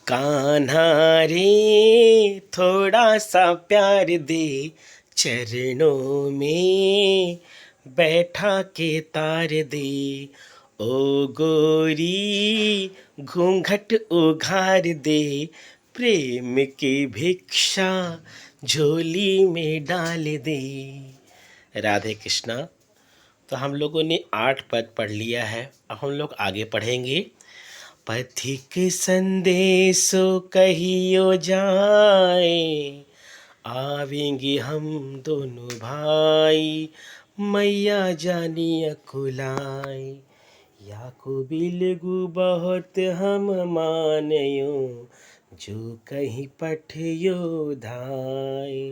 कान्हा रे थोड़ा सा प्यार दे, चरणों में बैठा के तार दे। ओ गोरी घूंघट उघार दे, प्रेम की भिक्षा झोली में डाल दे। राधे कृष्णा। तो हम लोगों ने 8 पद पढ़ लिया है। अब हम लोग आगे पढ़ेंगे। पथिक संदेशो कहियो जाए, आवेंगे हम दोनों भाई, मैया जानी अकुलाए। या को बिलगु बहुत हम मानयो, जो कहीं पठयो धाय।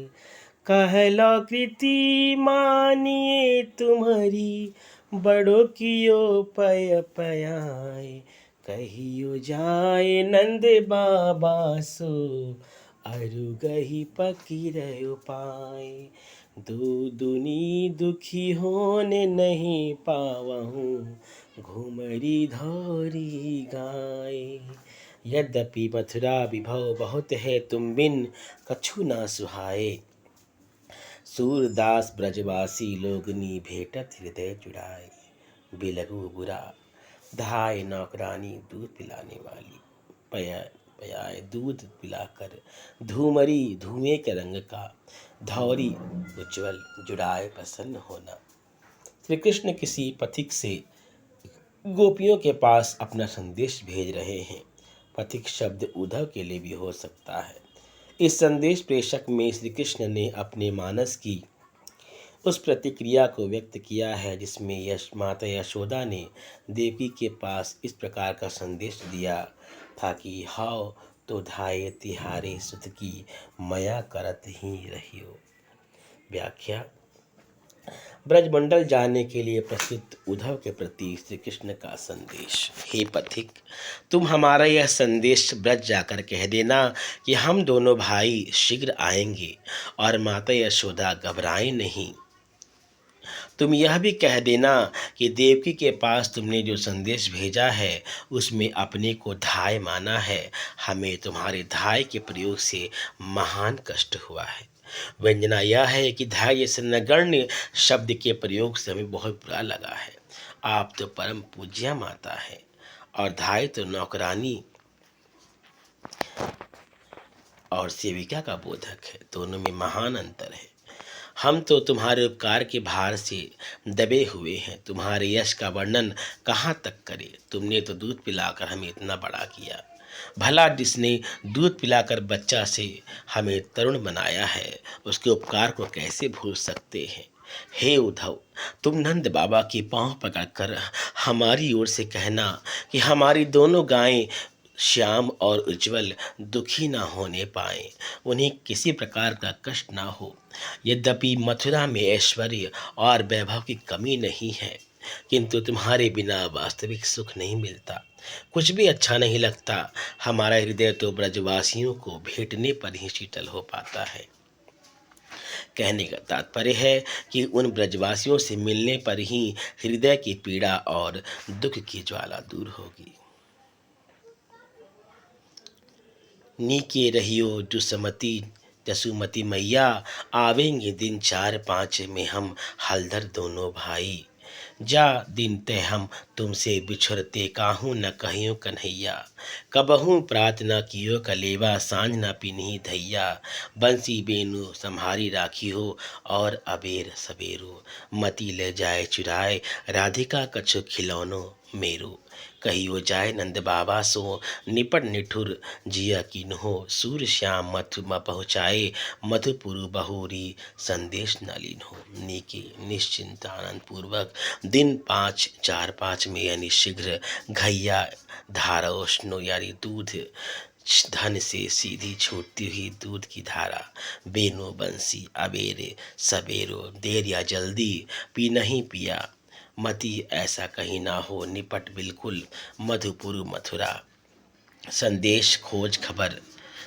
कहलो कृति मानिए तुम्हारी, बड़ो कियो पय पयाय। कहियो जाए नंद बाबा सो, अरु गही पकीर उपाय। दो दुनी दुखी होने नहीं पावहूँ, घुमरी धौरी गाय। यद्यपि मथुरा विभव बहुत है, तुम बिन कछु ना सुहाए। सूरदास ब्रजवासी लोगनी भेटत हृदय जुड़ाए। बिलगु बुरा धाय नौकरानी, दूध पिलाने वाली। पयाए दूध पिलाकर, धूमरी धुएं के रंग का, धौरी उज्ज्वल, जुड़ाए प्रसन्न होना। श्री कृष्ण किसी पथिक से गोपियों के पास अपना संदेश भेज रहे हैं। पथिक शब्द उद्धव के लिए भी हो सकता है। इस संदेश प्रेषक में श्री कृष्ण ने अपने मानस की उस प्रतिक्रिया को व्यक्त किया है जिसमें माता यशोदा ने देवी के पास इस प्रकार का संदेश दिया था कि हाओ तो धाये तिहारे सुत की, मया करत ही रहियो। व्याख्या। ब्रजमंडल जाने के लिए प्रसिद्ध उद्धव के प्रति श्री कृष्ण का संदेश। हे पथिक, तुम हमारा यह संदेश ब्रज जाकर कह देना कि हम दोनों भाई शीघ्र आएंगे और माता यशोदा घबराएं नहीं। तुम यह भी कह देना कि देवकी के पास तुमने जो संदेश भेजा है उसमें अपने को धाय माना है। हमें तुम्हारे धाय के प्रयोग से महान कष्ट हुआ है। व्यंजना यह है कि धाय जैसे नगण्य शब्द के प्रयोग से हमें बहुत बुरा लगा है। आप तो परम पूज्या माता है और धाय तो नौकरानी और सेविका का बोधक है। दोनों में महान अंतर है। हम तो तुम्हारे उपकार के भार से दबे हुए हैं। तुम्हारे यश का वर्णन कहाँ तक करें। तुमने तो दूध पिलाकर हमें इतना बड़ा किया। भला जिसने दूध पिलाकर बच्चा से हमें तरुण बनाया है, उसके उपकार को कैसे भूल सकते हैं। हे उद्धव, तुम नंद बाबा की पांव पकड़कर हमारी ओर से कहना कि हमारी दोनों गायें श्याम और उज्ज्वल दुखी ना होने पाए, उन्हें किसी प्रकार का कष्ट ना हो। यद्यपि मथुरा में ऐश्वर्य और वैभव की कमी नहीं है, किंतु तुम्हारे बिना वास्तविक सुख नहीं मिलता, कुछ भी अच्छा नहीं लगता। हमारा हृदय तो ब्रजवासियों को भेंटने पर ही शीतल हो पाता है। कहने का तात्पर्य है कि उन ब्रजवासियों से मिलने पर ही हृदय की पीड़ा और दुख की ज्वाला दूर होगी। नीके रहियो जुसमती जसुमती मैया, आवेंगे दिन 4-5 में हम हलधर दोनों भाई। जा दिन ते हम तुमसे बिछुरते, काहू न कहियो कन्हैया। कबहू प्रात न कियो कलेवा, सांझ न पिन्ही धैया। बंसी बेनु संहारी राखी हो, और अबेर सबेरो। मती ले जाए चुराए, राधिका कछु खिलौनो मेरो। कहियो जाए नंद बाबा सो, निपट निठुर जिया किन्हो। सूर श्याम मथु म पहुँचाए, मधुपुर बहुरी संदेश नलिन हो। नीके निश्चिंत आनंद पूर्वक दिन 4-5 में यानी शीघ्र घैया धारोष्णो यानी दूध धन से सीधी छूटती हुई दूध की धारा। बेनो बंसी अबेरे सबेरो, देर या जल्दी पी नहीं पिया। मति ऐसा कहीं ना हो, निपट बिल्कुल मधुपुर मथुरा। संदेश खोज खबर।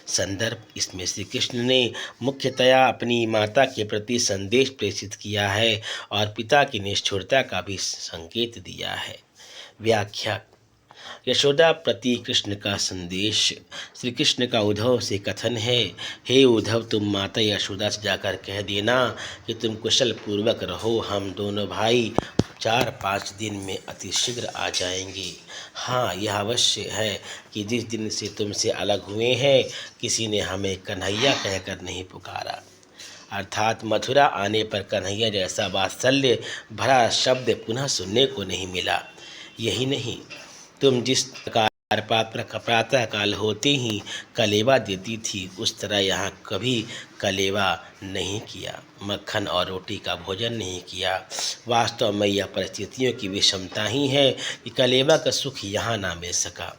संदर्भ। इसमें श्री कृष्ण ने मुख्यतया अपनी माता के प्रति संदेश प्रेषित किया है और पिता की निष्ठुरता का भी संकेत दिया है। व्याख्या। यशोदा प्रति कृष्ण का संदेश। श्री कृष्ण का उद्धव से कथन है, हे उद्धव, तुम माता यशोदा से जाकर कह देना कि तुम कुशल पूर्वक रहो, हम दोनों भाई 4-5 दिन में अति शीघ्र आ जाएंगे। हाँ, यह अवश्य है कि जिस दिन से तुमसे अलग हुए हैं, किसी ने हमें कन्हैया कहकर नहीं पुकारा। अर्थात मथुरा आने पर कन्हैया जैसा वात्सल्य भरा शब्द पुनः सुनने को नहीं मिला। यही नहीं, तुम जिस प्रकार प्रातः काल होते ही कलेवा देती थी, उस तरह यहाँ कभी कलेवा नहीं किया, मक्खन और रोटी का भोजन नहीं किया। वास्तव में यह परिस्थितियों की विषमता ही है कि कलेवा का सुख यहाँ ना मिल सका।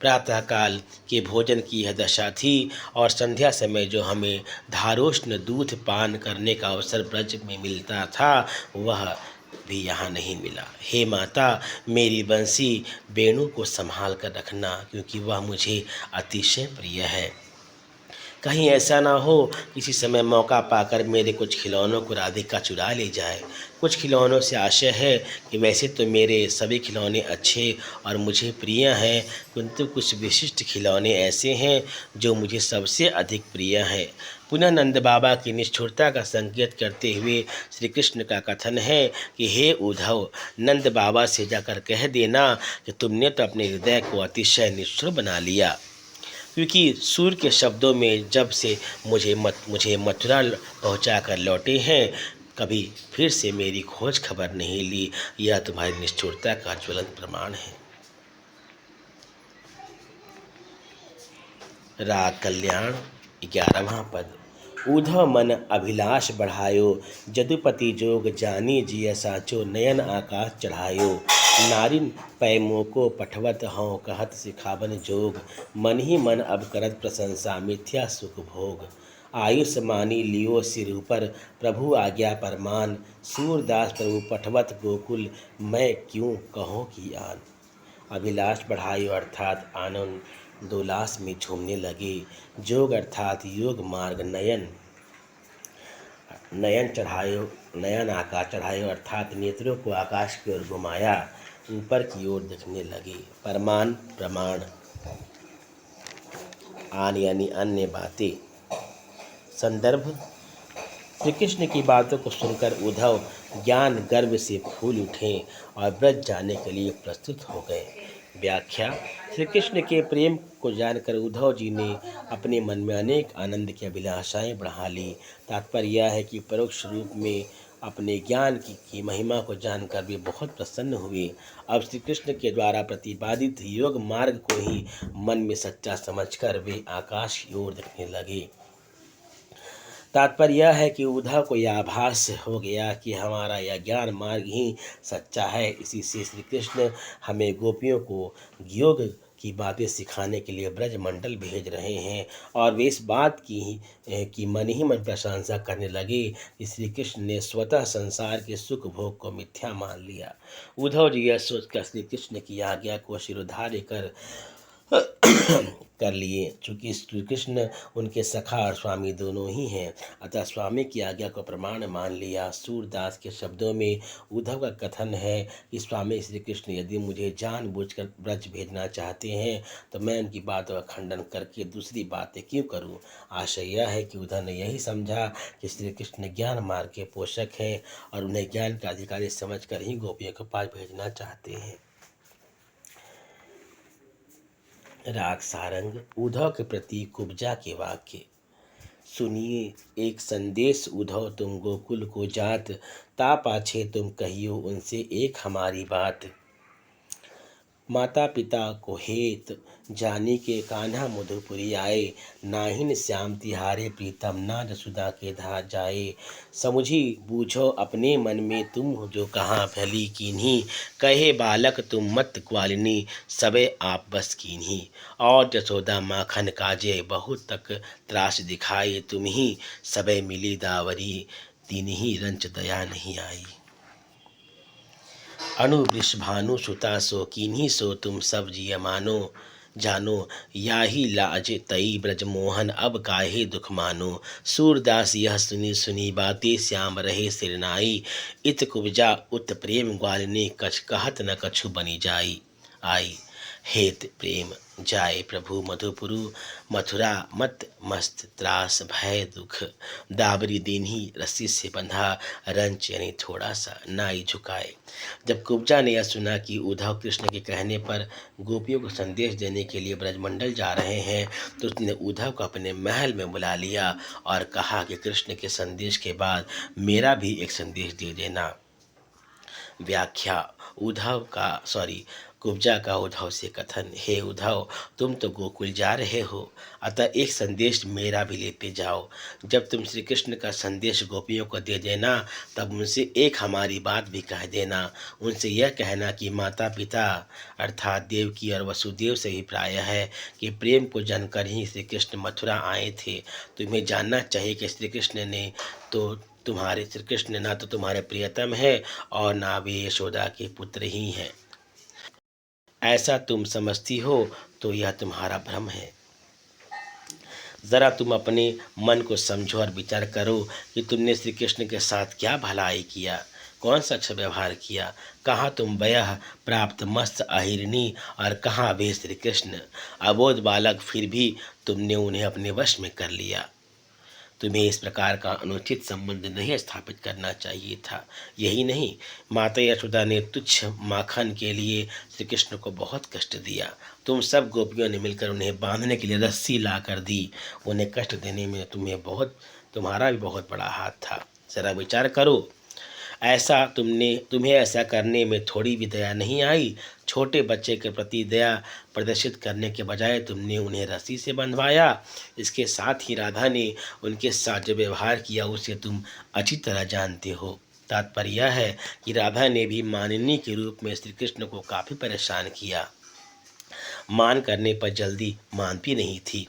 प्रातःकाल के भोजन की यह दशा थी और संध्या समय जो हमें धारोष्ण दूध पान करने का अवसर ब्रज में मिलता था, वह भी यहाँ नहीं मिला। हे माता, मेरी बंसी वेणु को संभाल कर रखना, क्योंकि वह मुझे अतिशय प्रिय है। कहीं ऐसा ना हो किसी समय मौका पाकर मेरे कुछ खिलौनों को राधिका चुरा ले जाए। कुछ खिलौनों से आशय है कि वैसे तो मेरे सभी खिलौने अच्छे और मुझे प्रिय हैं, किंतु कुछ विशिष्ट खिलौने ऐसे हैं जो मुझे सबसे अधिक प्रिय हैं। पुनः नंद बाबा की निष्ठुरता का संकेत करते हुए श्री कृष्ण का कथन है कि हे उद्धव, नंद बाबा से जाकर कह देना कि तुमने तो अपने हृदय को अतिशय निष्ठुर बना लिया, क्योंकि सूर्य के शब्दों में जब से मुझे मथुरा पहुंचा कर लौटे हैं, कभी फिर से मेरी खोज खबर नहीं ली। यह तुम्हारी निष्ठुरता का ज्वलंत प्रमाण है। राग कल्याण 11वां पद। उधव मन अभिलाष बढ़ायो, जदुपति जोग जानी जिय साचो, नयन आकाश चढ़ायो। नारिन पैमो को पठवत हों, कहत सिखावन जोग, मन ही मन अब करत प्रशंसा, मिथ्या सुख भोग। आयुष मानी लियो सिर ऊपर, प्रभु आज्ञा परमान, सूरदास प्रभु पठवत गोकुल, मैं क्यों कहूँ कि आन। अभिलाष बढ़ायो अर्थात आनंदोल्लास में झूमने लगे। जोग अर्थात योग मार्ग। नयन चढ़ायो, नयन आकाश चढ़ायो अर्थात नेत्रों को आकाश की ओर घुमाया, ऊपर की ओर देखने लगे। परमान प्रमाण, आन यानी अन्य बातें। संदर्भ, श्री कृष्ण की बातों को सुनकर उद्धव ज्ञान गर्व से फूल उठे और ब्रज जाने के लिए प्रस्तुत हो गए। व्याख्या, श्री कृष्ण के प्रेम को जानकर उद्धव जी ने अपने मन में अनेक आनंद की अभिलाषाएं बढ़ा ली। तात्पर्य यह है कि परोक्ष रूप में अपने ज्ञान की महिमा को जानकर वे बहुत प्रसन्न हुए। अब श्री कृष्ण के द्वारा प्रतिपादित योग मार्ग को ही मन में सच्चा समझकर वे आकाश की ओर देखने लगे। तात्पर्य यह है कि उद्धव को यह आभास हो गया कि हमारा यह ज्ञान मार्ग ही सच्चा है। इसी से श्री कृष्ण हमें गोपियों को योग की बातें सिखाने के लिए ब्रज मंडल भेज रहे हैं। और वे इस बात की मन ही मन प्रशंसा करने लगे कि श्री कृष्ण ने स्वतः संसार के सुख भोग को मिथ्या मान लिया। उद्धव जी यह सोचकर श्री कृष्ण की आज्ञा को शिरोधार्य कर लिए। चूँकि श्री कृष्ण उनके सखा और स्वामी दोनों ही हैं, अतः स्वामी की आज्ञा को प्रमाण मान लिया। सूरदास के शब्दों में उद्धव का कथन है कि स्वामी श्री कृष्ण यदि मुझे जानबूझकर ब्रज भेजना चाहते हैं तो मैं उनकी बातों का खंडन करके दूसरी बातें क्यों करूं। आशय यह है कि उद्धव ने यही समझा कि श्री कृष्ण ज्ञान मार्ग के पोषक हैं और उन्हें ज्ञान का अधिकारी समझकर ही गोपियों के पास भेजना चाहते हैं। राग सारंग, उद्धव के प्रति कुब्जा के वाक्य। सुनिए एक संदेश उद्धव तुम गोकुल को जात, ता पाछे तुम कहियो उनसे एक हमारी बात। माता पिता को हेत जानी के कान्हा मधुपुरी आए, नाहिन श्याम तिहारे प्रीतम ना जसुदा के धार जाए। समुझी बूझो अपने मन में तुम जो कहाँ फैली कीन्ही, कहे बालक तुम मत ग्वालिनी सबे आप बस कीन्ही। और जसोदा माखन काजे बहुत तक त्रास दिखाए, तुम ही सबे मिली दावरी तिन्ही रंच दया नहीं आई। अनु वृषभानु सुता सो कीन्ही सो तुम सब जिय मानो, जानो या ही लाज तई ब्रज मोहन अब काहे दुख मानो। सूरदास यह सुनी सुनी बातें श्याम रहे सिरनाई, इत कुब्जा उत प्रेम ग्वालिनी कछ कहत न कछु बनी जाई आई। हेत प्रेम जाए प्रभु मधुपुरु, मथुरा मत मस्त त्रास भय दुख, दाबरी दीन्ही रस्सी से बंधा, रंच यानी थोड़ा सा नाई झुकाए। जब कुब्जा ने यह सुना कि उद्धव कृष्ण के कहने पर गोपियों को संदेश देने के लिए ब्रजमंडल जा रहे हैं, तो उसने उद्धव को अपने महल में बुला लिया और कहा कि कृष्ण के संदेश के बाद मेरा भी एक संदेश दे देना। व्याख्या कुब्जा का उद्धव से कथन। हे उद्धव, तुम तो गोकुल जा रहे हो, अतः एक संदेश मेरा भी लेते जाओ। जब तुम श्री कृष्ण का संदेश गोपियों को दे देना, तब उनसे एक हमारी बात भी कह देना। उनसे यह कहना कि माता पिता अर्थात देवकी और वसुदेव से ही प्राय है कि प्रेम को जानकर ही श्री कृष्ण मथुरा आए थे। तुम्हें जानना चाहिए कि श्री कृष्ण ना तो तुम्हारे प्रियतम है और ना वे यशोदा के पुत्र ही हैं। ऐसा तुम समझती हो तो यह तुम्हारा भ्रम है। जरा तुम अपने मन को समझो और विचार करो कि तुमने श्री कृष्ण के साथ क्या भलाई किया, कौन सा अच्छा व्यवहार किया। कहाँ तुम वयः प्राप्त मस्त अहिरणी और कहाँ वे श्री कृष्ण अबोध बालक, फिर भी तुमने उन्हें अपने वश में कर लिया। तुम्हें इस प्रकार का अनुचित संबंध नहीं स्थापित करना चाहिए था। यही नहीं, माता यशोदा ने तुच्छ माखन के लिए श्री कृष्ण को बहुत कष्ट दिया। तुम सब गोपियों ने मिलकर उन्हें बांधने के लिए रस्सी ला कर दी। उन्हें कष्ट देने में तुम्हारा भी बहुत बड़ा हाथ था। जरा विचार करो, तुम्हें ऐसा करने में थोड़ी भी दया नहीं आई। छोटे बच्चे के प्रति दया प्रदर्शित करने के बजाय तुमने उन्हें रस्सी से बंधवाया। इसके साथ ही राधा ने उनके साथ जो व्यवहार किया उसे तुम अच्छी तरह जानते हो। तात्पर्य यह है कि राधा ने भी मानिनी के रूप में श्री कृष्ण को काफ़ी परेशान किया। मान करने पर जल्दी मानती नहीं थी।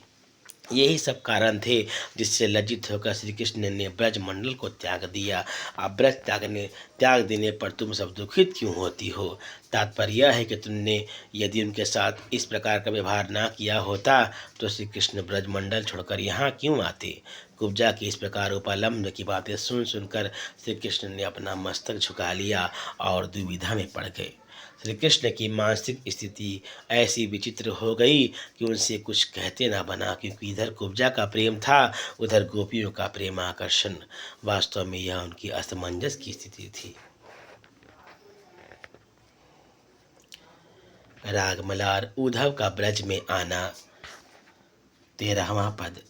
यही सब कारण थे जिससे लज्जित होकर श्री कृष्ण ने ब्रज मंडल को त्याग दिया। अब ब्रज त्याग देने पर तुम सब दुखित क्यों होती हो? तात्पर्य यह है कि तुमने यदि उनके साथ इस प्रकार का व्यवहार ना किया होता तो श्री कृष्ण ब्रज मंडल छोड़कर यहाँ क्यों आते? कुब्जा की इस प्रकार उपलम्ब की बातें सुनकर श्री कृष्ण ने अपना मस्तक झुका लिया और दुविधा में पड़ गए। श्री कृष्ण की मानसिक स्थिति ऐसी विचित्र हो गई कि उनसे कुछ कहते ना बना, क्योंकि इधर कुब्जा का प्रेम था, उधर गोपियों का प्रेम आकर्षण। वास्तव में यह उनकी असमंजस की स्थिति थी। राग मलार उद्धव का ब्रज में आना। 13वां पद।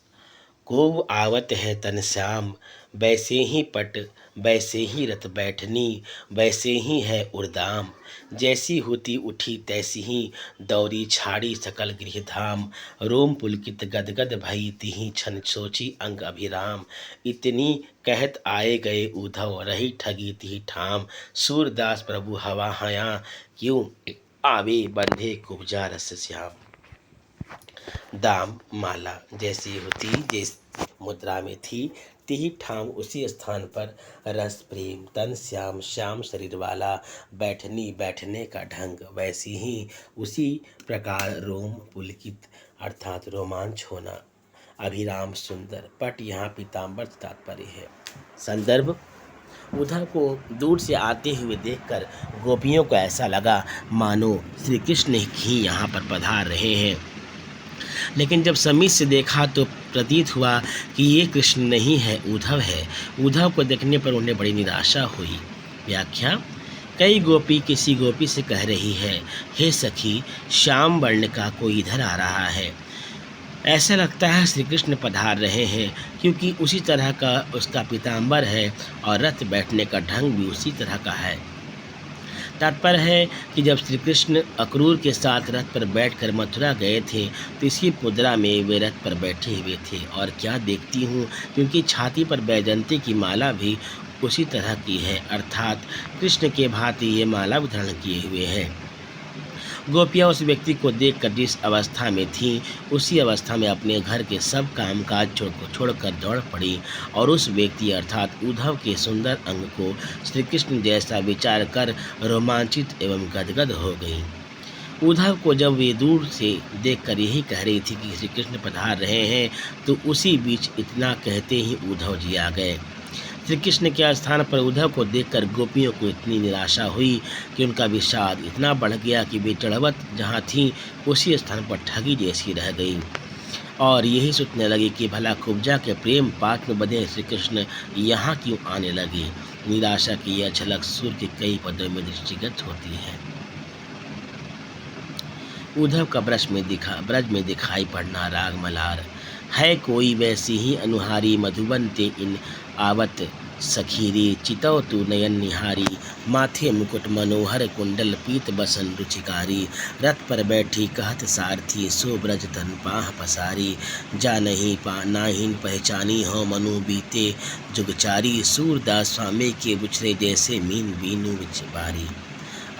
को आवत है तन श्याम, वैसे ही पट वैसे ही रत बैठनी, वैसे ही है उर्दाम। जैसी होती उठी तैसी ही दौरी छाड़ी सकल गृहधाम। रोम पुलकित गदगद भई तिहि छन सोची अंग अभिराम। इतनी कहत आए गए उद्धव रही ठगी तिहि ठाम। सूरदास प्रभु हवा हया क्यों आवे बंधे कुब्जा रस श्याम। दाम माला जैसी होती जिस मुद्रा में थी तिही ठाम उसी स्थान पर रस प्रेम तन श्याम श्याम शरीर वाला बैठनी बैठने का ढंग वैसी ही उसी प्रकार रोम पुलकित अर्थात रोमांच होना। अभिराम सुंदर पट यहाँ पीताम्बर तात्पर्य है। संदर्भ उद्धव को दूर से आते हुए देखकर गोपियों को ऐसा लगा मानो श्री कृष्ण ही यहाँ पर पधार रहे हैं, लेकिन जब समीप से देखा तो प्रतीत हुआ कि ये कृष्ण नहीं है, उद्धव है। उद्धव को देखने पर उन्हें बड़ी निराशा हुई। व्याख्या। कई गोपी किसी गोपी से कह रही है, हे सखी, श्याम वर्ण का कोई इधर आ रहा है। ऐसा लगता है श्री कृष्ण पधार रहे हैं, क्योंकि उसी तरह का उसका पीताम्बर है और रथ बैठने का ढंग भी उसी तरह का है। तात्पर्य है कि जब श्री कृष्ण अक्रूर के साथ रथ पर बैठकर मथुरा गए थे तो इसी मुद्रा में वे रथ पर बैठे हुए थे। और क्या देखती हूँ, क्योंकि छाती पर बैजंती की माला भी उसी तरह की है, अर्थात कृष्ण के भांति ये माला भी धारण किए हुए हैं। गोपियाँ उस व्यक्ति को देखकर जिस अवस्था में थीं उसी अवस्था में अपने घर के सब कामकाज छोड़कर दौड़ पड़ी और उस व्यक्ति अर्थात उद्धव के सुंदर अंग को श्री कृष्ण जैसा विचार कर रोमांचित एवं गदगद हो गई। उद्धव को जब वे दूर से देखकर यही कह रही थी कि श्री कृष्ण पधार रहे हैं, तो उसी बीच इतना कहते ही उद्धव जी आ गए। श्री कृष्ण के स्थान पर उद्धव को देखकर गोपियों को इतनी निराशा हुई कि उनका विषाद इतना बढ़ गया कि वे चढ़वत जहाँ थीं उसी स्थान पर ठगी जैसी रह गई और यही सोचने लगी कि भला कुब्जा के प्रेम पाठ में बंधे श्री कृष्ण यहाँ क्यों आने लगे। निराशा की यह झलक सूर्य के कई पदों में दृष्टिगत होती है। उद्धव का ब्रज में दिखाई पड़ना राग मलार है, कोई वैसी ही अनुहारी मधुबन ते इन आवत सखीरी चितौ तू नयन निहारी, माथे मुकुट मनोहर कुंडल पीत बसन रुचिकारी, रथ पर बैठी कहत सारथी सो ब्रज तन पाह पसारी, जा नहीं नाहीन पहचानी हो मनु बीते जुगचारी, सूरदास स्वामी के बुछरे जैसे मीन बीनू विचबारी,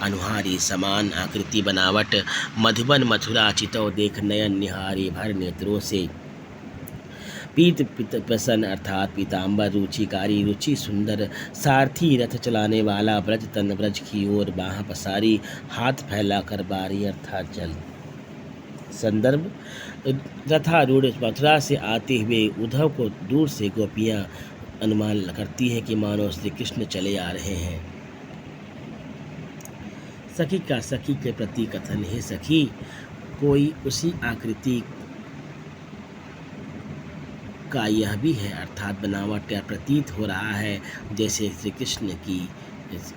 अनुहारी समान आकृति बनावट मधुबन मथुरा चितौ देख नयन निहारी, भर नेत्रों से पीत प्रसन्न अर्थात पीताम्बर रुचिकारी, रुचि सुंदर सारथी रथ चलाने वाला, ब्रज तन ब्रज की ओर बाह पसारी, हाथ फैला कर बारी अर्थात जल। संदर्भ रथारूढ़ मथुरा से आते हुए उद्धव को दूर से गोपियां अनुमान करती है कि मानो श्री कृष्ण चले आ रहे हैं। सखी का सखी के प्रति कथन है, सखी कोई उसी आकृति का यह भी है, अर्थात बनावट या प्रतीत हो रहा है जैसे श्री कृष्ण की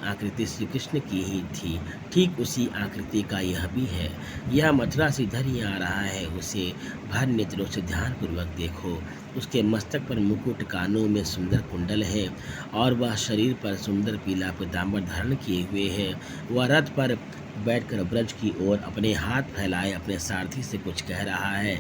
आकृति श्री कृष्ण की ही थी, ठीक उसी आकृति का यह भी है। यह मथुरा से इधर ही आ रहा है, उसे भर नेत्रों से ध्यानपूर्वक देखो। उसके मस्तक पर मुकुट, कानों में सुंदर कुंडल है और वह शरीर पर सुंदर पीला पीताम्बर धारण किए हुए है। वह रथ पर बैठकर ब्रज की ओर अपने हाथ फैलाए अपने सारथी से कुछ कह रहा है।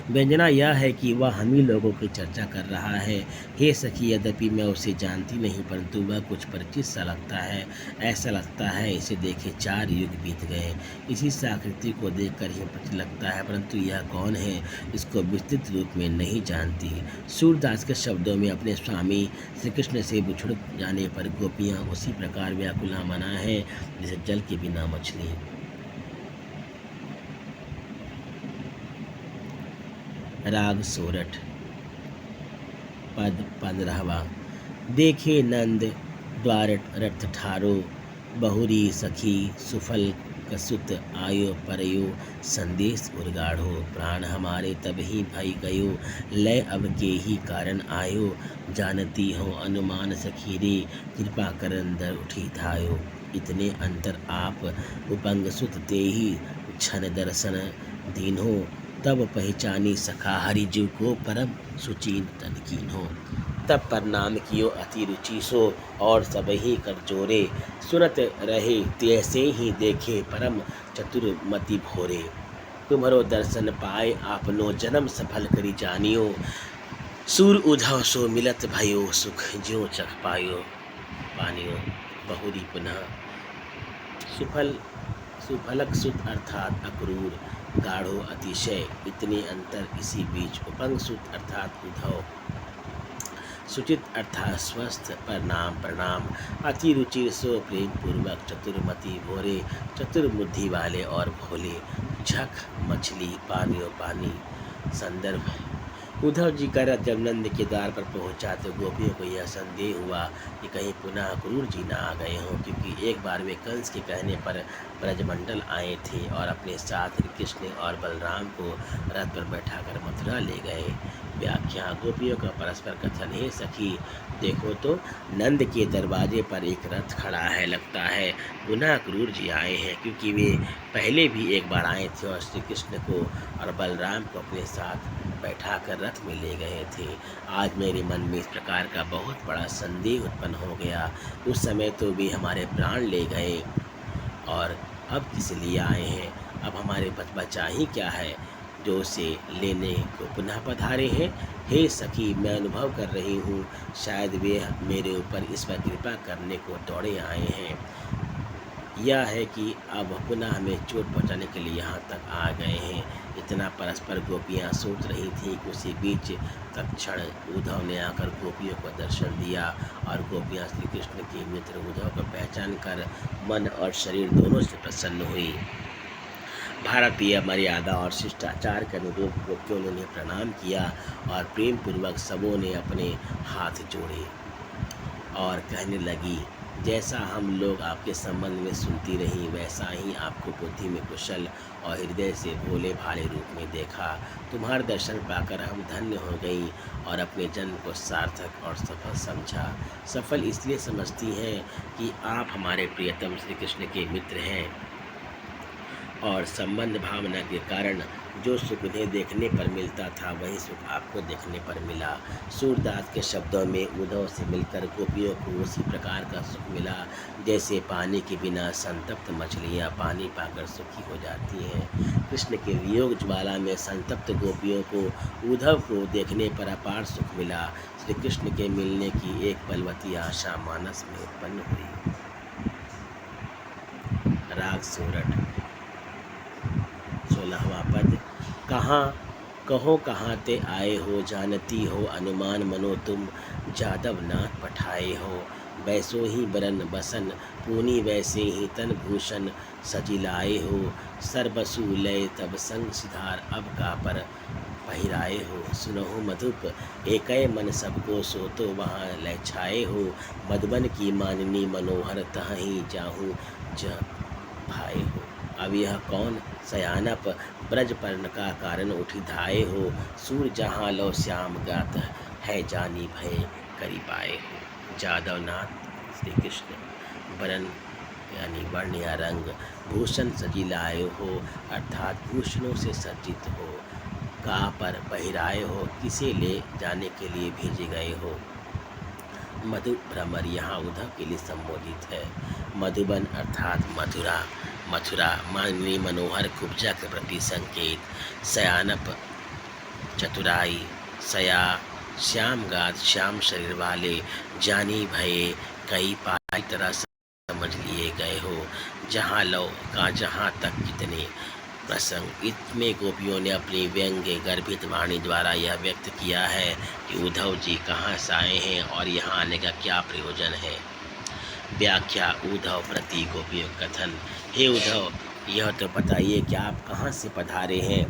व्यंजना यह है कि वह हम ही लोगों की चर्चा कर रहा है। हे सखी, यद्यपि मैं उसे जानती नहीं परंतु वह कुछ परिचित सा लगता है। ऐसा लगता है इसे देखे 4 युग बीत गए। इसी से आकृति को देखकर ही पता लगता है, परंतु यह कौन है इसको विस्तृत रूप में नहीं जानती। सूरदास के शब्दों में अपने स्वामी श्री कृष्ण से बिछुड़ जाने पर गोपियाँ उसी प्रकार व्याकुला मना है जैसे जल के बिना मछली। राग सोरठ पद 15वां। देखे नंद द्वारट रथ ठारो, बहुरी सखी सुफल कसुत आयो परयो, संदेश उर्गाढ़ो, प्राण हमारे तब ही भई गयो, लय अब के ही कारण आयो, जानती हो अनुमान सखी रे, कृपा करन दर उठी धायो, इतने अंतर आप उपंग सुत ते ही क्षण दर्शन दीन्हो, तब पहचानी सखा हरिजीव को परम सुचीन तनकीन हो, तब प्रणाम कियो अति रुचि सो, और सब ही कर जोरे, सुनत रहे तैसे ही देखे परम चतुर्मति भोरे, तुम्हारो दर्शन पाए आपनो जन्म सफल करी जानियो, सूर उद्धव सो मिलत भयो सुख ज्यों चख पायो पानियो, बहुरी पुनः सुफलक सुत अर्थात अक्रूर, गाढ़ो अतिशय, इतने अंतर इसी बीच, उपंग सुत अर्थात उद्धव, सुचित अर्थात स्वस्थ, प्रणाम, अति रुचि सो प्रेम पूर्वक, चतुर्मति भोरे, चतुर्बुद्धि वाले और भोले, झक मछली पानियो पानी। संदर्भ उद्धव जी का रथ जब नंद के द्वार पर पहुंचा तो गोपियों को यह संदेह हुआ कि कहीं पुनः क्रूर जी न आ गए हों, क्योंकि एक बार वे कंस के कहने पर ब्रजमंडल आए थे और अपने साथ कृष्ण और बलराम को रथ पर बैठाकर मथुरा ले गए। व्याख्या गोपियों का परस्पर कथन है, सखी देखो तो नंद के दरवाजे पर एक रथ खड़ा है, लगता है पुनः क्रूर जी आए हैं, क्योंकि वे पहले भी एक बार आए थे और श्री कृष्ण को और बलराम को अपने साथ बैठाकर रथ में ले गए थे। आज मेरे मन में इस प्रकार का बहुत बड़ा संदेह उत्पन्न हो गया। उस समय तो वे हमारे प्राण ले गए और अब किस लिए आए हैं? अब हमारे बचा ही क्या है जो उसे लेने को पुनः पधारे हैं? हे सखी, मैं अनुभव कर रही हूँ शायद वे मेरे ऊपर इस पर कृपा करने को दौड़े आए हैं। यह है कि अब पुनः हमें चोट पहुँचाने के लिए यहाँ तक आ गए हैं। इतना परस्पर गोपियाँ सोच रही थीं कि उसी बीच तत्क्षण उद्धव ने आकर गोपियों को दर्शन दिया और गोपियाँ श्री कृष्ण के मित्र उद्धव को पहचान कर मन और शरीर दोनों से प्रसन्न हुई। भारतीय मर्यादा और शिष्टाचार के अनुरूप गोपियों ने प्रणाम किया और प्रेम पूर्वक सबों ने अपने हाथ जोड़े। और कहने लगी, जैसा हम लोग आपके संबंध में सुनती रहीं, वैसा ही आपको बुद्धि में कुशल और हृदय से भोले भाले रूप में देखा। तुम्हारा दर्शन पाकर हम धन्य हो गई और अपने जन्म को सार्थक और सफल समझा। सफल इसलिए समझती हैं कि आप हमारे प्रियतम श्री कृष्ण के मित्र हैं और संबंध भावना के कारण जो सुख उन्हें देखने पर मिलता था वही सुख आपको देखने पर मिला। सूरदास के शब्दों में उद्धव से मिलकर गोपियों को उसी प्रकार का सुख मिला जैसे पानी के बिना संतप्त मछलियाँ पानी पाकर सुखी हो जाती हैं। कृष्ण के वियोग ज्वाला में संतप्त गोपियों को उद्धव को देखने पर अपार सुख मिला। श्री कृष्ण के मिलने की एक बलवती आशा मानस में उत्पन्न हुई। राग सोरठ 16वां पद। कहाँ ते आए हो, जानती हो अनुमान मनो तुम, जादव नाथ पठाए हो। वैसो ही बरन बसन पूनी, वैसे ही तन भूषण सजिलाए हो। सरबसु लय तब संग सिधार, अब का पर पहिराए हो। सुनहु मधुप एकै मन, सबको सो तो वहाँ लय छाए हो। मधुबन की माननी मनोहर, तहीं जाहूँ ज भाए हो। अब यह कौन सयानप, ब्रज पर्ण का कारण उठी धाये हो। सूर जहाँ लो श्याम गात, है जानी भय करी पाए हो। जादवनाथ श्री कृष्ण वरण यानी वर्ण या रंग, भूषण सजी लाए हो अर्थात भूषणों से सज्जित हो। का पर पहिराए हो, किसे ले जाने के लिए भेजे गए हो। मधु भ्रमर यहाँ उद्धव के लिए संबोधित है। मधुबन अर्थात मथुरा, मथुरा माननीय मनोहर कुब्जा के प्रति संकेत। सयानप चतुराई, सया श्यामगात श्याम शरीर वाले, जानी भये कई पाई तरह समझ लिए गए हो। जहाँ लो का जहाँ तक कितने प्रसंग। इसमें गोपियों ने अपनी व्यंग्य गर्भित वाणी द्वारा यह व्यक्त किया है कि उद्धव जी कहाँ से आए हैं और यहाँ आने का क्या प्रयोजन है। व्याख्या उद्धव प्रति गोपियों कथन। हे उद्धव, यह तो बताइए कि आप कहाँ से पधारे हैं।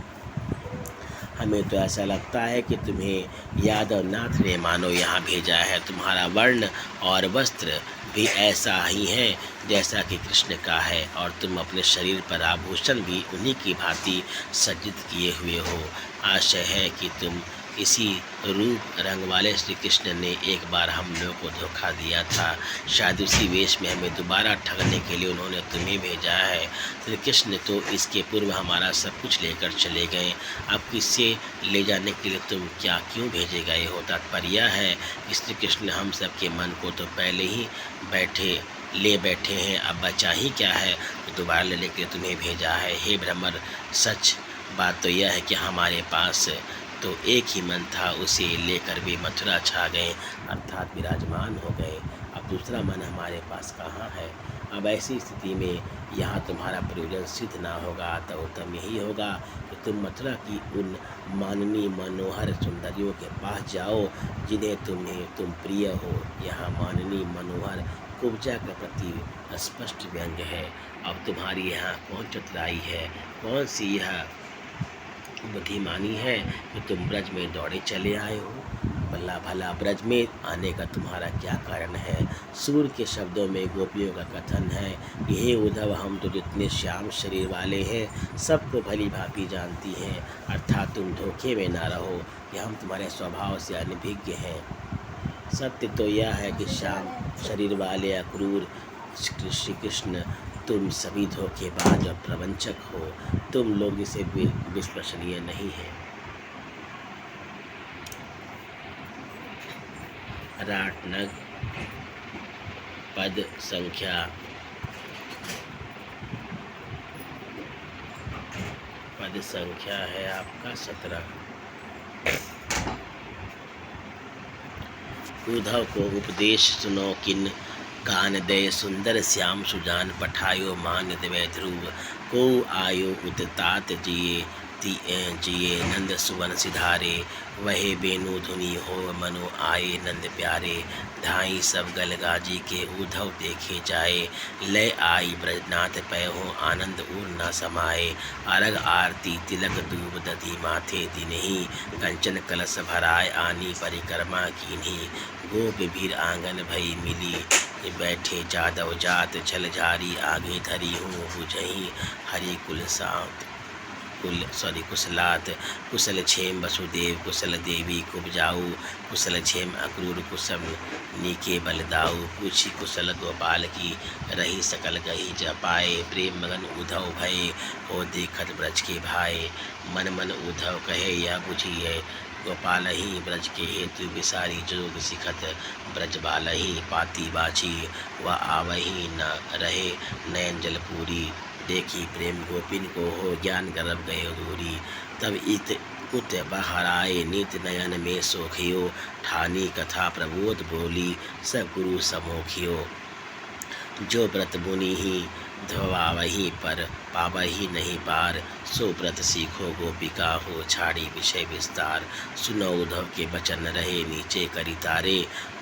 हमें तो ऐसा लगता है कि तुम्हें यादवनाथ ने मानो यहाँ भेजा है। तुम्हारा वर्ण और वस्त्र भी ऐसा ही है जैसा कि कृष्ण का है और तुम अपने शरीर पर आभूषण भी उन्हीं की भांति सज्जित किए हुए हो। आशय है कि तुम इसी रूप रंग वाले श्री कृष्ण ने एक बार हम लोगों को धोखा दिया था। शायद उसी वेश में हमें दोबारा ठगने के लिए उन्होंने तुम्हें भेजा है। श्री कृष्ण तो इसके पूर्व हमारा सब कुछ लेकर चले गए, अब किससे ले जाने के लिए तुम क्यों भेजे गए हो। तात्पर्य है कि श्री कृष्ण हम सबके मन को तो पहले ही ले बैठे हैं, अब बचा ही क्या है तो दोबारा लेने के लिए तुम्हें भेजा है। हे भ्रमर, सच बात तो यह है कि हमारे पास तो एक ही मन था, उसे लेकर भी मथुरा छा गए अर्थात विराजमान हो गए। अब दूसरा मन हमारे पास कहाँ है। अब ऐसी स्थिति में यहाँ तुम्हारा प्रयोजन सिद्ध ना होगा तो उत्तम यही होगा कि तुम मथुरा की उन माननीय मनोहर सुंदरियों के पास जाओ जिन्हें तुम प्रिय हो। यहाँ माननीय मनोहर कुब्जा के प्रति स्पष्ट व्यंग्य है। अब तुम्हारी यहाँ कौन चतुराई है, कौन सी यह बुद्धिमानी है कि तुम ब्रज में दौड़े चले आए हो। भला भला ब्रज में आने का तुम्हारा क्या कारण है। सूर के शब्दों में गोपियों का कथन है कि हे उद्धव, हम तो जितने श्याम शरीर वाले हैं सबको भली भांति जानती हैं, अर्थात तुम धोखे में ना रहो कि हम तुम्हारे स्वभाव से अनभिज्ञ हैं। सत्य तो यह है कि श्याम शरीर वाले अक्रूर श्री कृष्ण तुम सभी धोखेबाज और प्रवंचक हो। तुम लोग इसे विश्वसनीय नहीं है। राटनग पद संख्या है आपका 17। उद्धव को उपदेश सुनो किन, कान दे सुंदर श्याम सुजान, पठायो मान देवै ध्रुव, को आयो उततात जिये, जिए नंद सुवन सिधारे, वहे बेनु धुनी हो मनो आए नंद प्यारे। धाई सब गल गाजी के उद्धव देखे जाए, लय आई ब्रजनाथ पयो आनंद उर न समाए। अरग आरती तिलक दूब दधि माथे दिनहि, कंचन कलश भराय आनी परिक्रमा कीन्ही। गोप भीर आंगन भई मिली, बैठे जादव जात झलझारी। आगे धरी हूँ बुझही हरि कुल सात कुशलात। कुशल क्षेम वसुदेव कुशल देवी कुबजाऊ, कुशल क्षेम अक्रूर कुशल नीके बलदाऊ। पूछी कुशल गोपाल की, रही सकल गही जपाए। प्रेम मगन उद्धव भये, हो देखत ब्रज के भाई। मन मन उद्धव कहे यह बुझिए, गोपाल ही ब्रज के हेतु विसारी। जोग सिखत ब्रज बालही, पाती बाची वह आवही न रहे नयन जलपूरी। देखी प्रेम गोपिन को हो ज्ञान गर्भ गए दूरी। तब इत उत बहराए नित नयन में सोखियो। ठानी कथा प्रबोध बोली, सब गुरु समोखियो। जो व्रत मुनि ही धवावही पर, पावही नहीं पार। सो व्रत सीखो गोपिका हो, छाड़ी विषय विस्तार। सुनो उद्धव के वचन रहे नीचे करी तारे।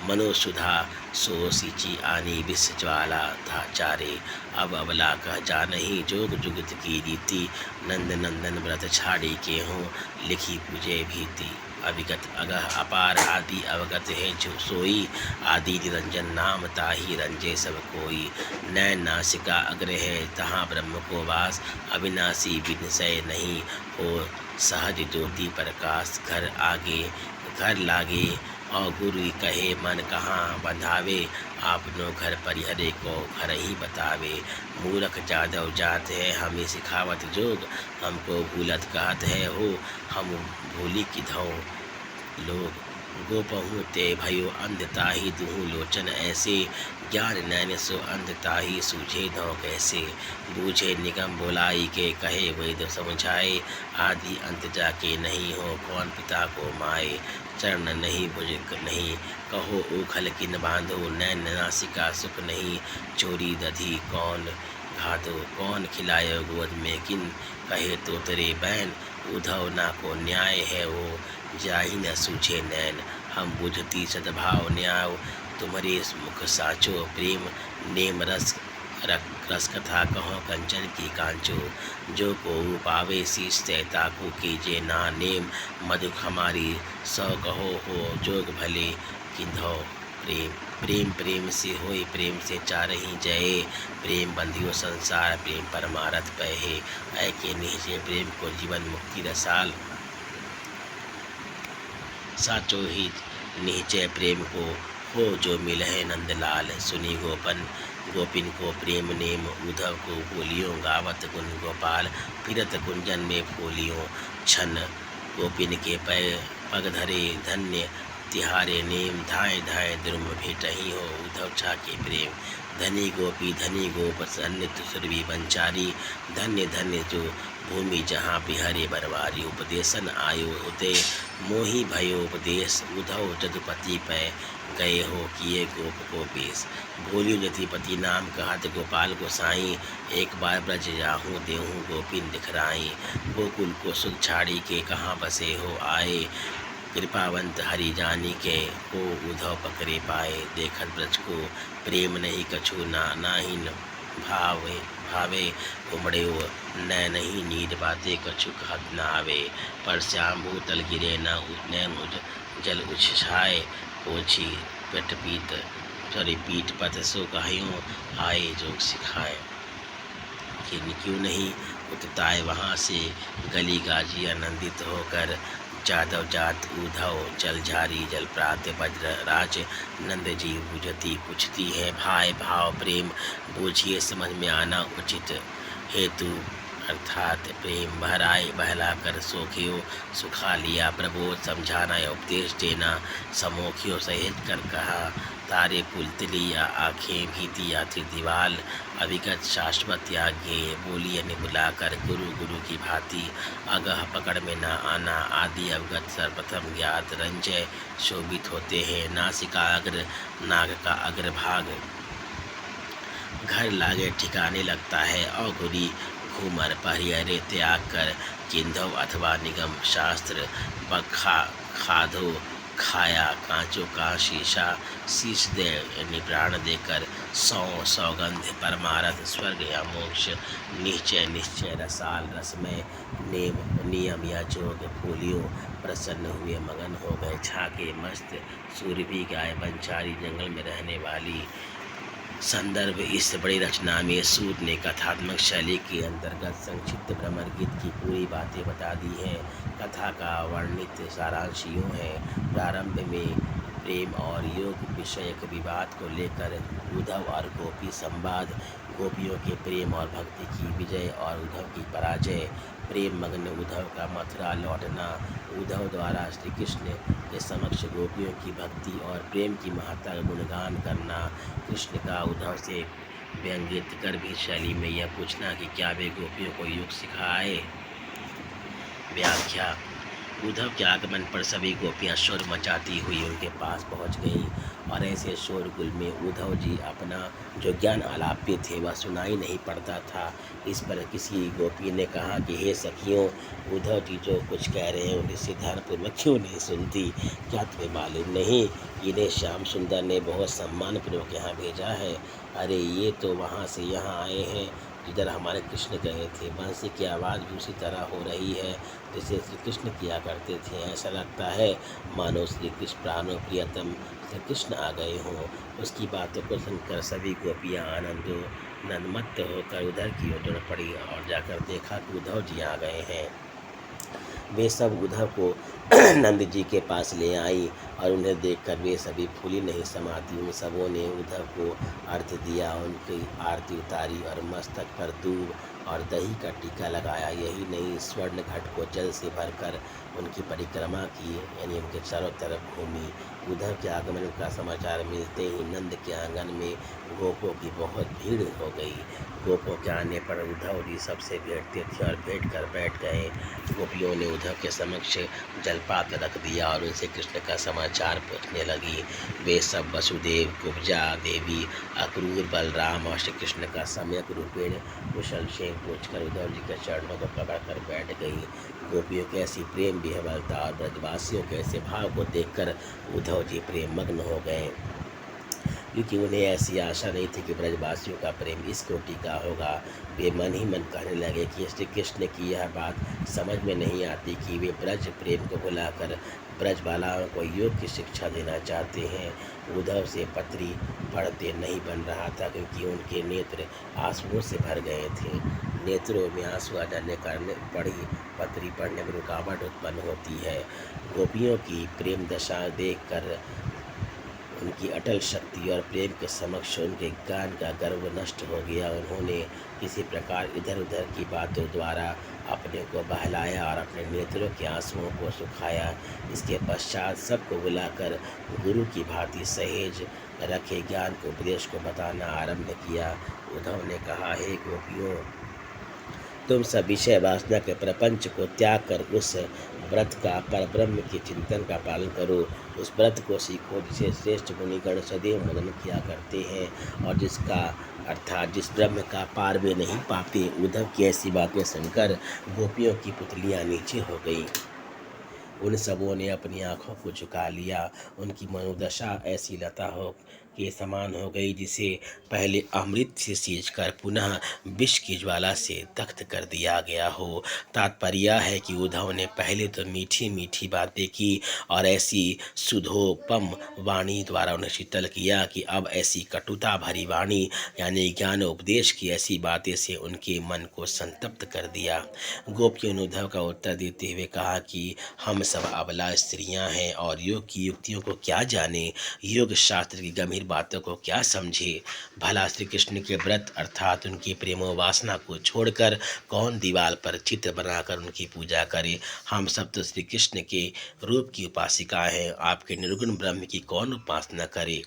मनोसुधा सो सिंची आनी विष ज्वाला था चारे। अब अबला कह जानही जोग जुगत की रीति। नंद नंदन व्रत छाड़ी के हों, लिखी पूजे भीति। अविगत अगह अपार आदि अवगत है जो सोई। आदि निरंजन नाम ताही रंजे सब कोई। नैन नासिका अग्र है तहाँ ब्रह्म को वास। अविनाशी विनसय नहीं हो, सहज ज्योति प्रकाश। घर लागे और गुरु कहे मन कहाँ बंधावे। आपनो घर परिहरे को घर ही बतावे। मूर्ख जादव जात है हमें सिखावत जोग। हमको भूलत कहत है हो, हम भूली किधौ लोग। गोपहूँ ते भयो अंधताही दुहू लोचन ऐसे। ज्ञान नैन सो अंधताही सूझे धौ कैसे। बूझे निगम बोलाई के कहे वेद समझाए। आदि अंत जाके नहीं हो, कौन पिता को माए। चरण नहीं भुज नहीं, कहो उखल किन बांधो। नैन नासिका सुख नहीं, चोरी दधी कौन घातो। कौन खिलायो गोद में किन, कहे तो तेरे बैन। उद्धव ना को न्याय है वो, जाहि न सूझे नैन। हम बुझती सद्भाव न्याय, तुम्हारे मुख साचो। प्रेम नेम रस कथा कहो कंचन की कांचो। जो को पावे शीश तैता को कीजे ना नेम। मधु हमारी सौ कहो हो, जोग भले किन्धो प्रेम। प्रेम प्रेम से होई, प्रेम से चारही जय। प्रेम बंधियो संसार, प्रेम परमारथ पहे। ऐ के निहचे प्रेम को जीवन मुक्ति रसाल। साचो ही निहचय प्रेम को, हो जो मिलहे नंदलाल। सुनी गोपिन को प्रेम नेम, उद्धव को बोलियो गावत गुण गोपाल। फिरत कुंजन में फूलियो छन, गोपिन के पग धरे धन्य तिहारे नेम। धाय धाय द्रुम भेटही हो, उद्धव छाके प्रेम। धनी गोप सन्य सुरभि पंचारी। धन्य धन्य जो भूमि जहाँ बिहरे बरवारी। उपदेशन आयो उते मोहि भयो उपदेश। उद्धव जदुपति पै गए हो, किए गोप को बेस। बोलियो जतिपति नाम कहत गोपाल गोसाई। एक बार ब्रज जाहूँ देहूँ गोपिन दिखराई। गोकुल को सुख छाड़ी के कहाँ बसे हो आए। कृपावंत हरि जानी के को उद्धव पकड़े पाए। देखत ब्रज को प्रेम नहीं कछु नाही भावे। उमड़े न नहीं नीर बाते कछु कहत न आवे। पर श्याम भूतल गिरे न नैन जल उछाए। पोछी पीठ पत सो कहियो, आए जोग सिखाए। क्यों नहीं उतताए वहाँ से, गली गाजी आनंदित होकर। जादव जात उद्धव जलझारी जल प्रात वज्र राज। नंद जी बुझती पूछती है भाई भाव प्रेम। बूझिए समझ में आना उचित हेतु, अर्थात प्रेम भराए बहला कर सोखियो। सुखा लिया प्रबोध समझाना या उपदेश देना। समोखियो सहेज कर कहा, तारे पुलतलिया आँखें भीति या थी दीवाल। अविगत शाश्वत याज्ञे बोलिए ने बुलाकर, गुरु गुरु की भांति। अगह पकड़ में न आना, आदि अवगत सर्वप्रथम ज्ञात। रंजय शोभित होते हैं, नासिका अग्र नाग का अग्रभाग। घर लागे ठिकाने लगता है, अघुरी घूमर परिहरे त्याग कर, किंधव अथवा निगम शास्त्र बखा खाधो खाया कांचों का शीशा, शीश दे निप्राण देकर सौगंध परमारथ स्वर्ग या मोक्ष, निश्चय निश्चय रसाल रसमय नेम नियम या जोग फूलियों, प्रसन्न हुए मगन हो गए छाके मस्त, सूर्य भी गाय बंचारी जंगल में रहने वाली। संदर्भ इस बड़ी रचना में सूत ने कथात्मक शैली के अंतर्गत संक्षिप्त भ्रमर गीत की पूरी बातें बता दी हैं। कथा का वर्णित सारांश यूँ है। प्रारंभ में प्रेम और योग विषयक विवाद को लेकर उद्धव और गोपी संवाद, गोपियों के प्रेम और भक्ति की विजय और उद्धव की पराजय, प्रेम मग्न उद्धव का मथुरा लौटना, उद्धव द्वारा श्री कृष्ण के समक्ष गोपियों की भक्ति और प्रेम की महत्ता का गुणगान करना, कृष्ण का उद्धव से व्यंग्यकर भी शैली में यह पूछना कि क्या वे गोपियों को योग सिखाए। व्याख्या। उद्धव के आगमन पर सभी गोपियां शोर मचाती हुई उनके पास पहुंच गईं और ऐसे शोरगुल में उद्धव जी अपना जो ज्ञान आलाप्य थे वह सुनाई नहीं पड़ता था। इस पर किसी गोपी ने कहा कि हे सखियों, उद्धव जी जो कुछ कह रहे हैं उन्हें सिद्धांतपूर्वक क्यों नहीं सुनती? क्या तुम्हें मालूम नहीं इन्हें श्याम सुंदर ने बहुत सम्मानपूर्वक यहाँ भेजा है? अरे ये तो वहाँ से यहाँ आए हैं जिधर हमारे कृष्ण गए थे। बंसी की आवाज़ भी उसी तरह हो रही है जैसे श्री कृष्ण किया करते थे। ऐसा लगता है मानो श्री कृष्ण प्राणों प्रियतम श्री कृष्ण आ गए हों। उसकी बातों को सुनकर सभी गोपियाँ नदमत्त होकर उधर की ओर दौड़ पड़ी और जाकर देखा कि उद्धव जी आ गए हैं। वे सब उद्धव को नंद जी के पास ले आई और उन्हें देखकर वे सभी फूली नहीं समाती। उन सबों ने उद्धव को अर्घ्य दिया, उनकी आरती उतारी और मस्तक पर दूब और दही का टीका लगाया। यही नहीं, स्वर्ण घट को जल से भरकर उनकी परिक्रमा की, यानी उनके चारों तरफ घूमी। उद्धव के आगमन का समाचार मिलते ही नंद के आंगन में गोपों की बहुत भीड़ हो गई। गोपों के आने पर उद्धव जी सबसे भेंटते थे और भेंट कर बैठ गए। गोपियों ने उद्धव के समक्ष जलपात्र रख दिया और उनसे कृष्ण का समाचार पूछने लगी। वे सब वसुदेव, कुब्जा देवी, अक्रूर, बलराम और श्री कृष्ण का सम्यक रूपेण कुशल क्षेम पूछकर उद्धव जी के चरणों को पकड़कर बैठ गई। गोपियों के ऐसी प्रेम विह्वलता और ब्रजवासियों के ऐसे भाव को देखकर उद्धव जी प्रेम मग्न हो गए, क्योंकि उन्हें ऐसी आशा नहीं थी कि ब्रजवासियों का प्रेम इस कोटि का होगा। वे मन ही मन कहने लगे कि श्री कृष्ण की यह बात समझ में नहीं आती कि वे ब्रज प्रेम को भुलाकर ब्रजबालाओं को योग की शिक्षा देना चाहते हैं। उद्धव से पत्री पढ़ते नहीं बन रहा था क्योंकि उनके नेत्र आंसुओं से भर गए थे। नेत्रों में आंसू आ जाने कारण पत्री पढ़ने में रुकावट उत्पन्न होती है। गोपियों की प्रेम दशा देखकर उनकी अटल शक्ति और प्रेम के समक्ष उनके ज्ञान का गर्व नष्ट हो गया। उन्होंने किसी प्रकार इधर उधर की बातों द्वारा अपने को बहलाया और अपने नेत्रों के आंसुओं को सुखाया। इसके पश्चात सबको बुलाकर गुरु की भांति सहेज रखे ज्ञान के उपदेश को बताना आरंभ किया। उद्धव ने कहा, हे गोपियों, तुम सब विषय वासना के प्रपंच को त्याग कर उस व्रत का परब्रह्म के चिंतन का पालन करो। उस व्रत को सीखो जिसे श्रेष्ठ मुनिगण सदैव मनन किया करते हैं और जिसका अर्थात जिस ब्रह्म का पार वे नहीं पाते। उद्धव की ऐसी बातें सुनकर गोपियों की पुतलियां नीचे हो गई। उन सबों ने अपनी आंखों को झुका लिया। उनकी मनोदशा ऐसी लता हो के समान हो गई जिसे पहले अमृत से सींचकर पुनः विष की ज्वाला से दग्ध कर दिया गया हो। तात्पर्य है कि उद्धव ने पहले तो मीठी मीठी बातें की और ऐसी सुधोपम वाणी द्वारा उन्हें शीतल किया कि अब ऐसी कटुता भरी वाणी यानी ज्ञान उपदेश की ऐसी बातें से उनके मन को संतप्त कर दिया। गोपियों ने उद्धव का उत्तर देते हुए कहा कि हम सब अबला स्त्रियां हैं और योग की युक्तियों को क्या जाने, योग शास्त्र की गंभीर बातों को क्या समझे। भला श्री कृष्ण के व्रत अर्थात उनकी प्रेमो वासना को छोड़कर कौन दीवार पर चित्र बनाकर उनकी पूजा करे। हम सब तो श्री कृष्ण के रूप की उपासिका हैं, आपके निर्गुण ब्रह्म की कौन उपासना करे।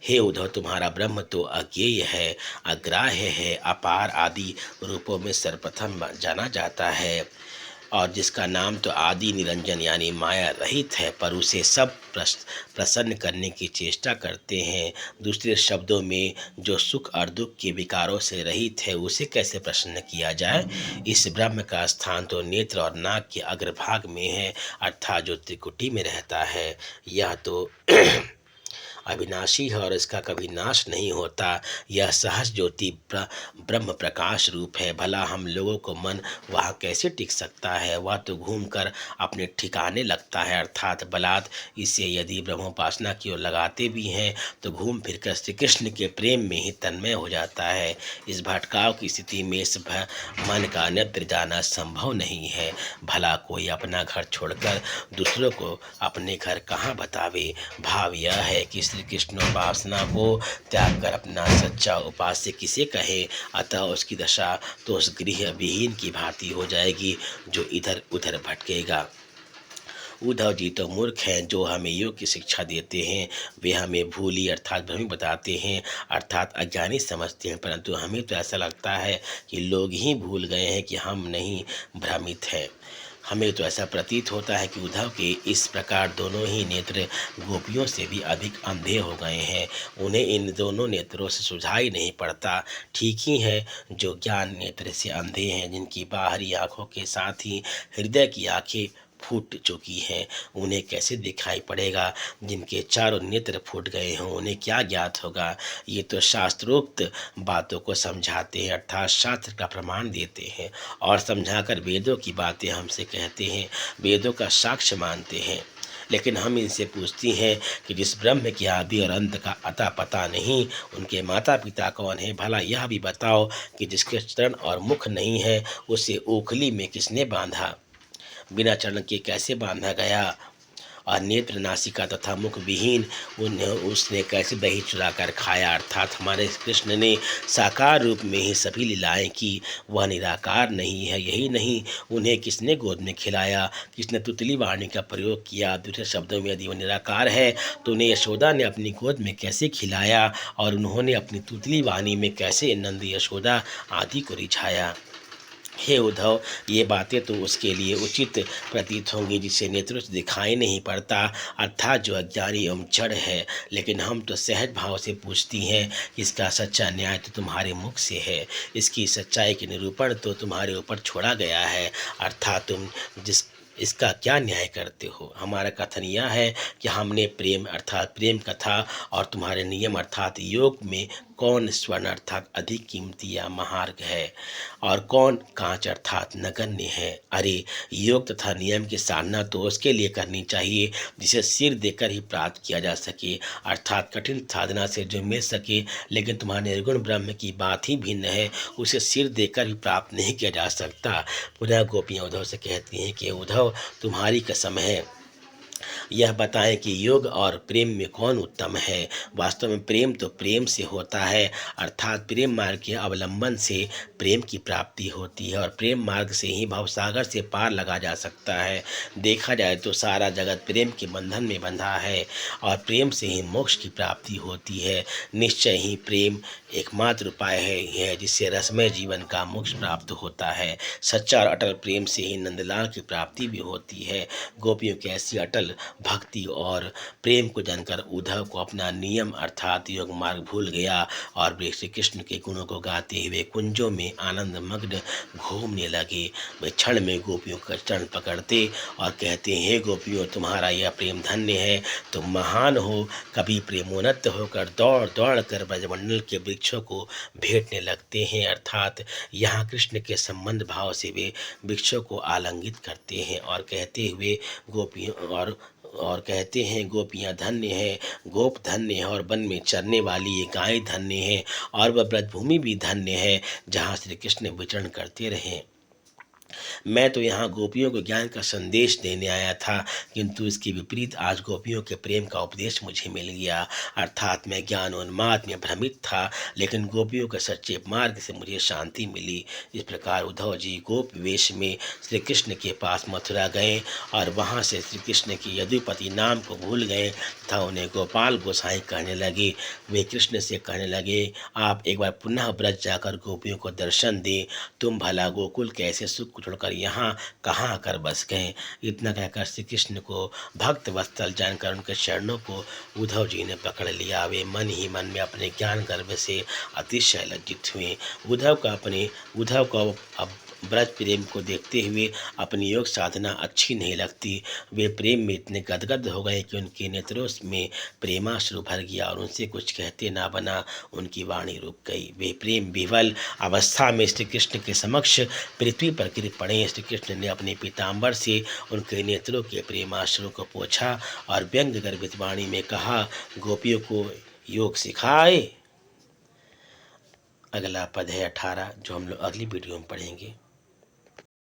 हे उद्धव, तुम्हारा ब्रह्म तो अज्ञेय है, अग्राह्य है, अपार आदि रूपों में सर्वप्रथम जाना जाता है। और जिसका नाम तो आदि निरंजन यानी माया रहित है, पर उसे सब प्रसन्न करने की चेष्टा करते हैं। दूसरे शब्दों में जो सुख और दुख के विकारों से रहित है, उसे कैसे प्रसन्न किया जाए। इस ब्रह्म का स्थान तो नेत्र और नाक के अग्रभाग में है, अर्थात जो त्रिकुटी में रहता है। यह तो अविनाशी है और इसका कभी नाश नहीं होता। यह सहज ज्योति ब्रह्म प्रकाश रूप है। भला हम लोगों को मन वहाँ कैसे टिक सकता है। वह तो घूमकर अपने ठिकाने लगता है, अर्थात बलात्। इसे यदि ब्रह्मोपासना की ओर लगाते भी हैं तो घूम फिर कर श्री कृष्ण के प्रेम में ही तन्मय हो जाता है। इस भटकाव की स्थिति में इस मन का अन्यत्र जाना संभव नहीं है। भला कोई अपना घर छोड़कर दूसरों को अपने घर कहाँ बतावे। भाव यह है कि श्री कृष्ण उपासना को त्याग कर अपना सच्चा उपास्य किसे कहे। अतः उसकी दशा तो उस गृह विहीन की भांति हो जाएगी जो इधर उधर भटकेगा। उद्धव जी तो मूर्ख हैं जो हमें योग की शिक्षा देते हैं। वे हमें भूली अर्थात भ्रमित बताते हैं, अर्थात अज्ञानी समझते हैं, परंतु हमें तो ऐसा लगता है कि लोग ही भूल गए हैं कि हम नहीं भ्रमित हैं। हमें तो ऐसा प्रतीत होता है कि उद्धव के इस प्रकार दोनों ही नेत्र गोपियों से भी अधिक अंधे हो गए हैं। उन्हें इन दोनों नेत्रों से सुझाई नहीं पड़ता। ठीक ही है जो ज्ञान नेत्र से अंधे हैं, जिनकी बाहरी आँखों के साथ ही हृदय की आँखें फूट चुकी हैं, उन्हें कैसे दिखाई पड़ेगा। जिनके चारों नेत्र फूट गए हों उन्हें क्या ज्ञात होगा। ये तो शास्त्रोक्त बातों को समझाते हैं, अर्थात शास्त्र का प्रमाण देते हैं और समझाकर वेदों की बातें हमसे कहते हैं, वेदों का साक्ष्य मानते हैं। लेकिन हम इनसे पूछती हैं कि जिस ब्रह्म की आदि और अंत का अता पता नहीं, उनके माता पिता कौन है। भला यह भी बताओ कि जिसके चरण और मुख नहीं है, उसे ओखली में किसने बांधा। बिना चरण के कैसे बांधा गया। और नेत्र नासिका तथा मुख विहीन उसने कैसे दही चुरा कर खाया। अर्थात हमारे कृष्ण ने साकार रूप में ही सभी लीलाएं की, वह निराकार नहीं है। यही नहीं, उन्हें किसने गोद में खिलाया, किसने तुतली वाणी का प्रयोग किया। दूसरे शब्दों में यदि वह निराकार है तो उन्हें यशोदा ने अपनी गोद में कैसे खिलाया और उन्होंने अपनी तुतली वाणी में कैसे नंद यशोदा आदि को रिझाया। हे उद्धव, ये बातें तो उसके लिए उचित प्रतीत होंगी जिसे नेत्रों से दिखाई नहीं पड़ता, अर्थात जो अज्ञानी एवं जड़ है। लेकिन हम तो सहज भाव से पूछती हैं, इसका सच्चा न्याय तो तुम्हारे मुख से है, इसकी सच्चाई के निरूपण तो तुम्हारे ऊपर छोड़ा गया है, अर्थात तुम इसका क्या न्याय करते हो। हमारा कथन यह है कि हमने प्रेम अर्थात प्रेम कथा और तुम्हारे नियम अर्थात योग में कौन स्वर्ण अर्थात अधिक कीमती या महार्घ है और कौन कांच अर्थात नगण्य है। अरे योग तथा नियम की साधना तो उसके लिए करनी चाहिए जिसे सिर देकर ही प्राप्त किया जा सके, अर्थात कठिन साधना से जो मिल सके। लेकिन तुम्हारे निर्गुण ब्रह्म की बात ही भिन्न है, उसे सिर देकर भी प्राप्त नहीं किया जा सकता। पुनः गोपियाँ उद्धव से कहती हैं कि उद्धव, तुम्हारी कसम है, यह बताएं कि योग और प्रेम में कौन उत्तम है। वास्तव में प्रेम तो प्रेम से होता है, अर्थात प्रेम मार्ग के अवलंबन से प्रेम की प्राप्ति होती है और प्रेम मार्ग से ही भवसागर से पार लगा जा सकता है। देखा जाए तो सारा जगत प्रेम के बंधन में बंधा है और प्रेम से ही मोक्ष की प्राप्ति होती है। निश्चय ही प्रेम एकमात्र उपाय है जिससे रसमय जीवन का मोक्ष प्राप्त होता है। सच्चा और अटल प्रेम से ही नंदलाल की प्राप्ति भी होती है। गोपियों की ऐसी अटल भक्ति और प्रेम को जानकर उद्धव को अपना नियम अर्थात योग मार्ग भूल गया और वे श्री कृष्ण के गुणों को गाते हुए कुंजों में आनंद मग्न घूमने लगे। वे क्षण में गोपियों का चरण पकड़ते और कहते, हे गोपियों, तुम्हारा यह प्रेम धन्य है, तुम महान हो। कभी प्रेमोन्नत होकर दौड़ दौड़ कर ब्रजमंडल के वृक्षों को भेंटने लगते हैं, अर्थात यहाँ कृष्ण के संबंध भाव से वे वृक्षों को आलिंगित करते हैं और कहते हुए गोपियों और कहते हैं, गोपियाँ धन्य हैं, गोप धन्य है और वन में चरने वाली ये गायें धन्य हैं और वह ब्रजभूमि भी धन्य है जहाँ श्री कृष्ण विचरण करते रहें। मैं तो यहाँ गोपियों को ज्ञान का संदेश देने आया था, किंतु इसके विपरीत आज गोपियों के प्रेम का उपदेश मुझे मिल गया, अर्थात मैं ज्ञान उन्माद में भ्रमित था, लेकिन गोपियों के सच्चे मार्ग से मुझे शांति मिली। इस प्रकार उद्धव जी गोप वेश में श्री कृष्ण के पास मथुरा गए और वहाँ से श्री कृष्ण के यदुपति नाम को भूल गए तथा उन्हें गोपाल गोसाई कहने लगे। वे कृष्ण से कहने लगे, आप एक बार पुनः ब्रज जाकर गोपियों को दर्शन दें, तुम भला गोकुल कैसे सुख को छोड़कर यहाँ कहाँ आकर बस गए। इतना कहकर श्री कृष्ण को भक्त वत्सल जानकर उनके चरणों को उद्धव जी ने पकड़ लिया। वे मन ही मन में अपने ज्ञान गर्भ से अतिशय लज्जित हुए। उद्धव को अब ब्रज प्रेम को देखते हुए अपनी योग साधना अच्छी नहीं लगती। वे प्रेम में इतने गदगद हो गए कि उनके नेत्रों में प्रेमाश्रु भर गया और उनसे कुछ कहते ना बना उनकी वाणी रुक गई। वे प्रेम विवल अवस्था में श्री कृष्ण के समक्ष पृथ्वी पर गिर पड़े। श्री कृष्ण ने अपने पीताम्बर से उनके नेत्रों के प्रेमाश्रु को पोंछा और व्यंग गर्भित वाणी में कहा, गोपियों को योग सिखाए। अगला पद है 18, जो हम लोग अगली वीडियो में पढ़ेंगे।